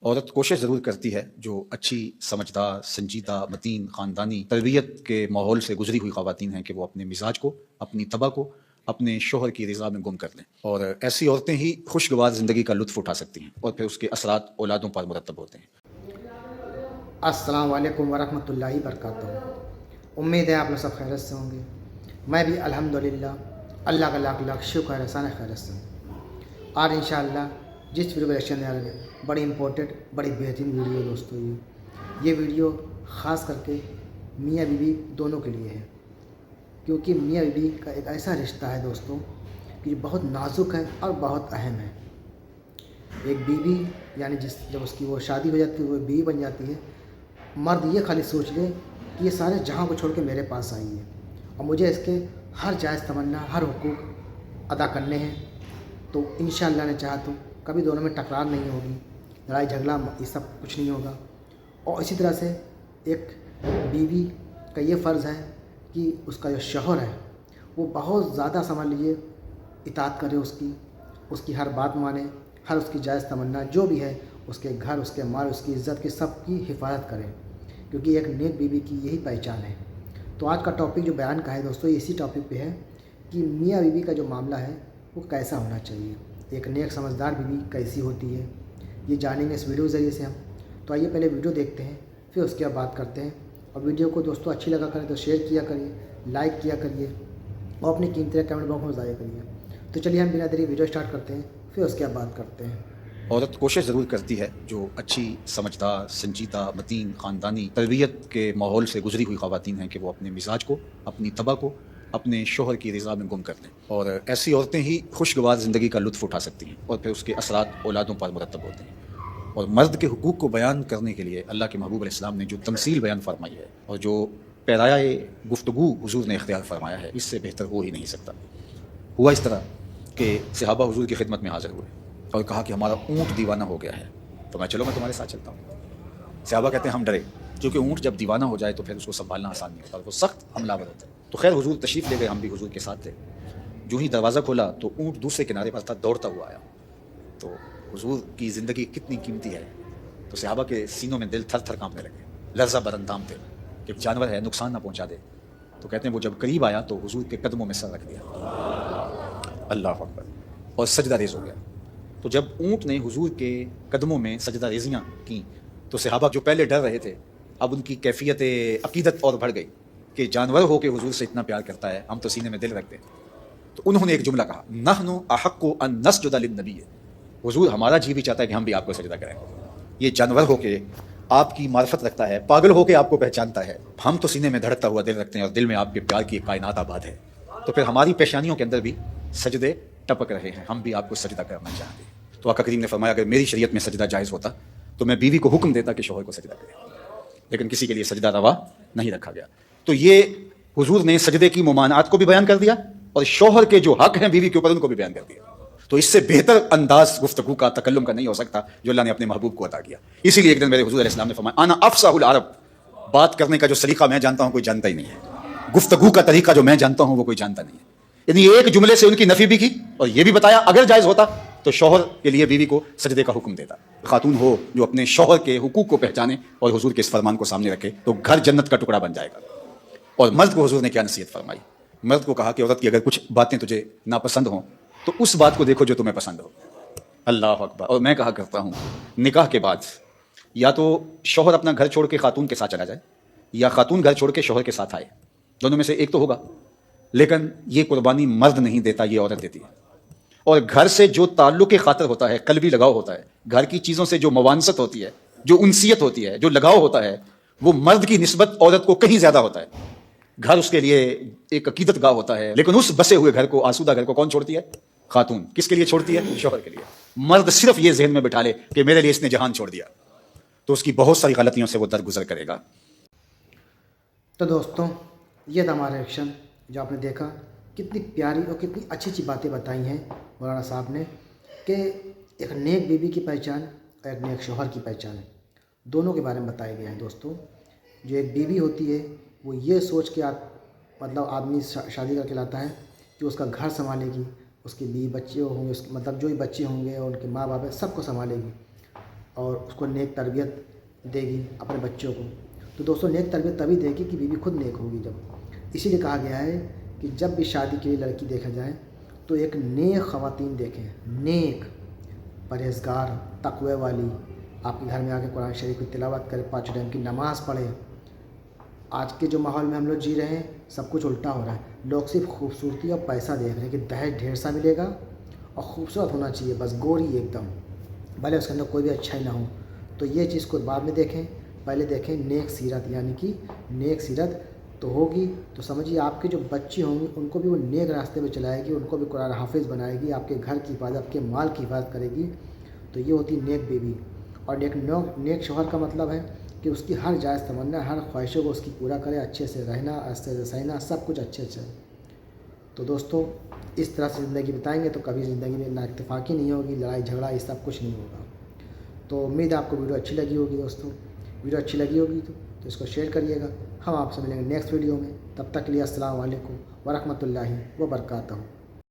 औरत कोशिश ज़रूर करती है जो अच्छी, समझदार, संजीदा, मतीन, ख़ानदानी तरबियत के माहौल से गुजरी हुई ख़वातीन हैं कि वो अपने मिजाज को, अपनी तबा को, अपने शोहर की रज़ा में गुम कर लें। और ऐसी औरतें ही खुशगवार ज़िंदगी का लुत्फ़ उठा सकती हैं और फिर उसके असरात औलादों पर मुरतब होते हैं। अस्सलाम वालेकुम वरहमतुल्लाहि वबरकातुहू। उम्मीद है आप लोग सब खैरियत से होंगे। मैं भी अल्हम्दुलिल्लाह अल्लाह का लाख लाख शुक्र एहसान खैरियत से हूँ। और इंशाअल्लाह जिस वीडियो को रिएक्शन दे रहे हैं बड़ी इंपॉर्टेंट बड़ी बेहतरीन वीडियो दोस्तों। ये वीडियो ख़ास करके मियाँ बीवी दोनों के लिए है, क्योंकि मियाँ बीवी का एक ऐसा रिश्ता है दोस्तों कि बहुत नाजुक है और बहुत अहम है। एक बीवी यानी जब उसकी वो शादी हो जाती है वो बीवी बन जाती है, मर्द ये खाली सोच ले कि ये सारे जहाँ को छोड़ के मेरे पास आई है और मुझे इसके हर जायज़ तमन्ना हर हुकूक अदा करने हैं। तो इंशाअल्लाह ने चाहा तो कभी दोनों में टकरार नहीं होगी, लड़ाई झगड़ा ये सब कुछ नहीं होगा। और इसी तरह से एक बीवी का ये फ़र्ज़ है कि उसका जो शौहर है वो बहुत ज़्यादा समझ लीजिए इताअत करे, उसकी हर बात माने, हर उसकी जायज़ तमन्ना जो भी है उसके घर, उसके माल, उसकी इज़्ज़त की सबकी हिफाजत करें, क्योंकि एक नेक बीवी की यही पहचान है। तो आज का टॉपिक जो बयान का है दोस्तों इसी टॉपिक पे है कि मियाँ बीवी का जो मामला है वो कैसा होना चाहिए, एक नेक समझदार बीवी कैसी होती है, ये जानेंगे इस वीडियो के ज़रिए से हम। तो आइए पहले वीडियो देखते हैं, फिर उसके बाद बात करते हैं। और वीडियो को दोस्तों अच्छी लगा करें तो शेयर किया करिए, लाइक किया करिए और अपनी कीमती कमेंट बॉक्स में ज़ाया करिए। तो चलिए हम बिना देरी वीडियो स्टार्ट करते हैं, फिर उसके बाद बात करते हैं। औरत कोशिश ज़रूर करती है जो अच्छी, समझदार, संजीदा, मतीन, ख़ानदानी तरबियत के माहौल से गुजरी हुई ख़वातीन हैं कि वो अपने मिजाज को, अपनी तबा को, अपने शोहर की रज़ा में गुम कर लें। और ऐसी औरतें ही खुशगवार ज़िंदगी का लुत्फ़ उठा सकती हैं और फिर उसके असरात औलादों पर मुरतब होते हैं। और मर्द के हुकूक़ को बयान करने के लिए अल्लाह के महबूब अलैहिस्सलाम ने जो तमसील बयान फरमाई है और जो पैराए गुफ्तगू हुज़ूर ने इख्तियार फरमाया है, इससे बेहतर हो ही नहीं सकता। हुआ इस तरह कि सहाबा हुज़ूर की खिदमत में हाज़िर हुए और कहा कि हमारा ऊँट दीवाना हो गया है, तो मैं तुम्हारे साथ चलता हूँ। सहाबा कहते हैं हम डरे, क्योंकि ऊँट जब दीवाना हो जाए तो फिर उसको संभालना आसान नहीं होता, वो सख्त हमलावर होता है। तो खैर हुज़ूर तशरीफ़ ले गए, हम भी हुज़ूर के साथ थे। जो ही दरवाज़ा खोला तो ऊँट दूसरे किनारे पर था, दौड़ता हुआ आया। तो हुज़ूर की ज़िंदगी कितनी कीमती है, तो सहाबा के सीनों में दिल थर थर काँपने लगे, लर्ज़ा बरंदाम थे कि जानवर है नुकसान ना पहुँचा दे। तो कहते हैं वो जब करीब आया तो हुज़ूर के कदमों में सर रख दिया, अल्लाह अकबर, और सजदा रेज़ हो गया। तो जब ऊँट ने हुज़ूर के कदमों में सजदा रेज़ियाँ की तो सहाबा जो पहले डर रहे थे अब उनकी कैफियत अकीदत और बढ़ गई कि जानवर हो के हुज़ूर से इतना प्यार करता है, हम तो सीने में दिल रखते हैं। तो उन्होंने एक जुमला कहा, नहनु अहक्कु अन नस्जुदा लिन्नबी, हुज़ूर हमारा जी भी चाहता है कि हम भी आपको सजदा करें। ये जानवर हो के आपकी मार्फत रखता है, पागल हो के आपको पहचानता है, हम तो सीने में धड़कता हुआ दिल रखते हैं और दिल में आपके प्यार की कायनात आबाद है। तो फिर हमारी पेशानियों के अंदर भी सजदे टपक रहे हैं, हम भी आपको सजदा करना चाहते हैं। तो आका करीम ने फरमाया अगर मेरी शरीयत में सजदा जायज़ होता तो मैं बीवी को हुक्म देता कि शौहर को सजदा करे, लेकिन किसी के लिए सजदा रवा नहीं रखा गया। तो ये हुजूर ने सजदे की मुमानात को भी बयान कर दिया और शौहर के जो हक हैं बीवी के ऊपर उनको भी बयान कर दिया। तो इससे बेहतर अंदाज गुफ्तगू का, तकल्लुम का नहीं हो सकता जो अल्लाह ने अपने महबूब को अता किया। इसीलिए एक दिन मेरे हुजूर अलैहिस्सलाम ने फरमाया आना अफ़साहुल अरब, बात करने का जो सलीका मैं जानता हूँ कोई जानता ही नहीं है, गुफ्तगू का तरीका जो मैं जानता हूँ वो कोई जानता नहीं है। यानी एक जुमले से उनकी नफी भी की और ये भी बताया अगर जायज़ होता तो शौहर के लिए बीवी को सजदे का हुक्म देता। खातून हो जो अपने शौहर के हुकूक को पहचाने और हुजूर के इस फरमान को सामने रखे तो घर जन्नत का टुकड़ा बन जाएगा। और मर्द को हुजूर ने क्या नसीहत फरमाई, मर्द को कहा कि औरत की अगर कुछ बातें तुझे नापसंद हों तो उस बात को देखो जो तुम्हें पसंद हो। अल्लाह अकबर। और मैं कहा करता हूँ निकाह के बाद या तो शौहर अपना घर छोड़ के खातून के साथ चला जाए या खातून घर छोड़ के शौहर के साथ आए, दोनों में से एक तो होगा। लेकिन ये कुर्बानी मर्द नहीं देता, ये औरत देती है। और घर से जो ताल्लुक़ खातर होता है, कल्बी लगाव होता है, घर की चीज़ों से जो मवानसत होती है, जो उनसियत होती है, जो लगाव होता है, वो मर्द की निस्बत औरत को कहीं ज़्यादा होता है। घर उसके लिए एक अकीदत गाह होता है, लेकिन उस बसे हुए घर को, आसूदा घर को कौन छोड़ती है? खातून। किसके लिए छोड़ती है? शौहर के लिए। मर्द सिर्फ ये जहन में बिठा ले कि मेरे लिए इसने जहान छोड़ दिया तो उसकी बहुत सारी गलतियों से वो दरगुजर करेगा। तो दोस्तों ये था हमारा रिएक्शन, जो आपने देखा कितनी प्यारी और कितनी अच्छी अच्छी बातें बताई हैं मौलाना साहब ने कि एक नेक बीवी की पहचान और एक नेक शौहर की पहचान दोनों के बारे में बताए गए हैं। दोस्तों जो एक बीवी होती है वो ये सोच के मतलब आदमी शादी करके लाता है कि उसका घर संभालेगी, उसके बीवी बच्चे होंगे, उसके मतलब जो भी बच्चे होंगे और उनके माँ बाप है सबको संभालेगी। اور اس کو نیک تربیت دے گی اپنے بچوں کو. تو دوستوں نیک تربیت تبھی دے گی کہ بیوی خود نیک ہوگی جب. اسی لیے کہا گیا ہے کہ جب بھی شادی کے لیے لڑکی دیکھا جائے تو ایک نیک خواتین دیکھیں, نیک, پرہیزگار, تقوی والی, آپ کے گھر میں آ کے قرآن شریف کی تلاوت کرے, 5 ٹائم کی نماز پڑھے. آج کے جو ماحول میں ہم لوگ جی رہے ہیں سب کچھ الٹا ہو رہا ہے. لوگ صرف خوبصورتی اور پیسہ دیکھ رہے ہیں کہ دہیج ڈھیر سا ملے گا اور خوبصورت ہونا چاہیے, بس گوری ایک دم, بھلے اس کے اندر کوئی بھی اچھائی نہ ہو. تو یہ چیز کو بعد میں دیکھیں, پہلے دیکھیں نیک سیرت, یعنی کہ نیک سیرت تو ہوگی تو سمجھیے آپ کی جو بچی ہوں گی ان کو بھی وہ نیک راستے پہ چلائے گی, ان کو بھی قرآن حافظ بنائے گی, آپ کے گھر کی حفاظت, آپ کے مال کی حفاظت کرے گی. تو یہ ہوتی نیک بیوی. اور نیک شوہر کا مطلب ہے کہ اس کی ہر جائز تمنا, ہر خواہشوں کو اس کی پورا کرے, اچھے سے رہنا, اچھے سے سہنا, سب کچھ اچھے سے. تو دوستوں اس طرح سے زندگی بتائیں گے تو کبھی زندگی میں نہ اتفاقی نہیں ہوگی, لڑائی جھگڑا یہ سب کچھ نہیں ہوگا. تو امید ہے آپ کو ویڈیو اچھی لگی ہوگی دوستوں. ویڈیو اچھی لگی ہوگی تو اس کو شیئر کریے گا. ہم آپ سے ملیں گے نیکسٹ ویڈیو میں. تب تک کے لیے السلام علیکم ورحمۃ اللہ وبرکاتہ.